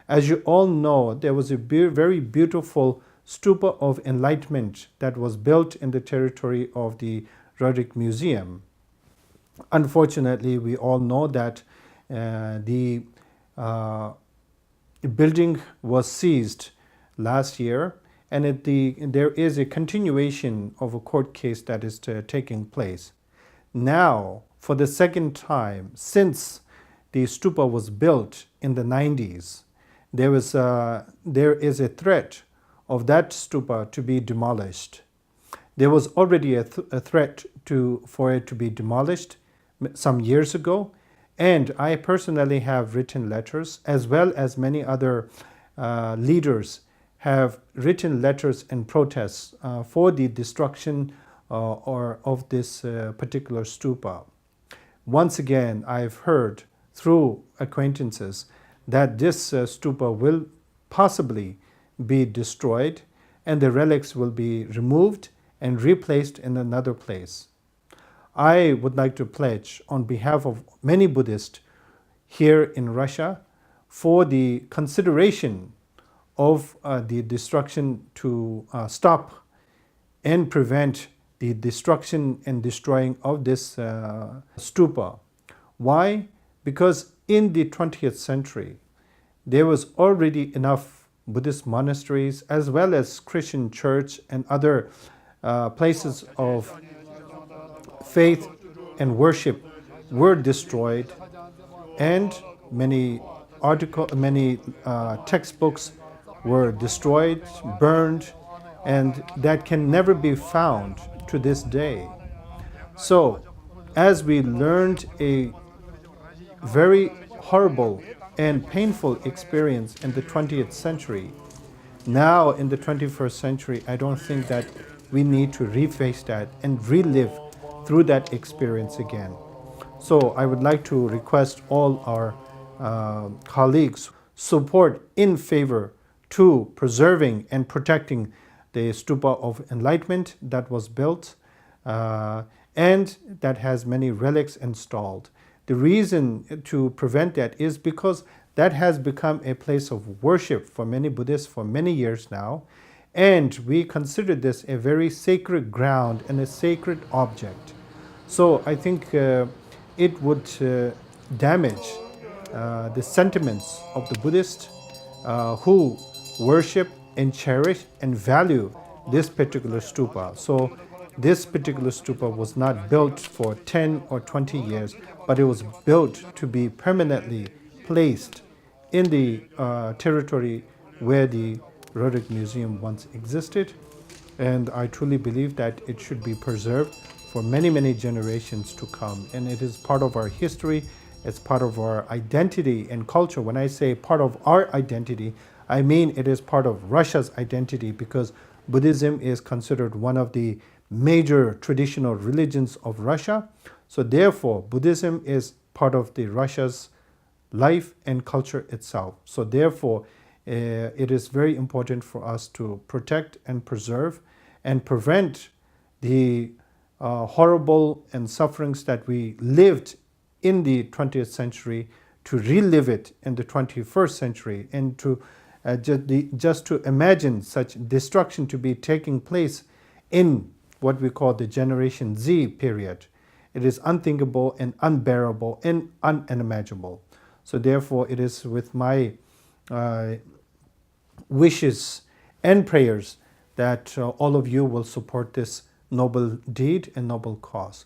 As you all know, there was a very beautiful stupa of enlightenment that was built in the territory of the Roerich Museum. Unfortunately, we all know that the building was seized last year, and there is a continuation of a court case that is taking place. Now, for the second time since the stupa was built in the 90s, there is a threat of that stupa to be demolished. There was already a threat for it to be demolished some years ago, and I personally have written letters, as well as many other leaders have written letters and protests for the destruction of this particular stupa. Once again, I've heard through acquaintances that this stupa will possibly be destroyed and the relics will be removed and replaced in another place. I would like to pledge on behalf of many Buddhists here in Russia for the consideration of the destruction to stop and prevent the destruction and destroying of this stupa. Why? Because in the 20th century, there was already enough Buddhist monasteries as well as Christian church and other places of faith and worship were destroyed, and many textbooks were destroyed, burned, and that can never be found to this day. So, as we learned a very horrible and painful experience in the 20th century, now in the 21st century, I don't think that we need to reface that and relive through that experience again. So I would like to request all our colleagues support in favor to preserving and protecting the stupa of enlightenment that was built and that has many relics installed. The reason to prevent that is because that has become a place of worship for many Buddhists for many years now, and we consider this a very sacred ground and a sacred object. So I think it would damage the sentiments of the Buddhists who worship and cherish and value this particular stupa. So this particular stupa was not built for 10 or 20 years, but it was built to be permanently placed in the territory where the Roerich Museum once existed. And I truly believe that it should be preserved for many, many generations to come. And it is part of our history, it's part of our identity and culture. When I say part of our identity, I mean it is part of Russia's identity, because Buddhism is considered one of the major traditional religions of Russia. So therefore, Buddhism is part of the Russia's life and culture itself. So therefore, it is very important for us to protect and preserve and prevent the horrible and sufferings that we lived in the 20th century, to relive it in the 21st century, and to just to imagine such destruction to be taking place in what we call the Generation Z period. It is unthinkable and unbearable and unimaginable. So therefore, it is with my wishes and prayers that all of you will support this noble deed and noble cause.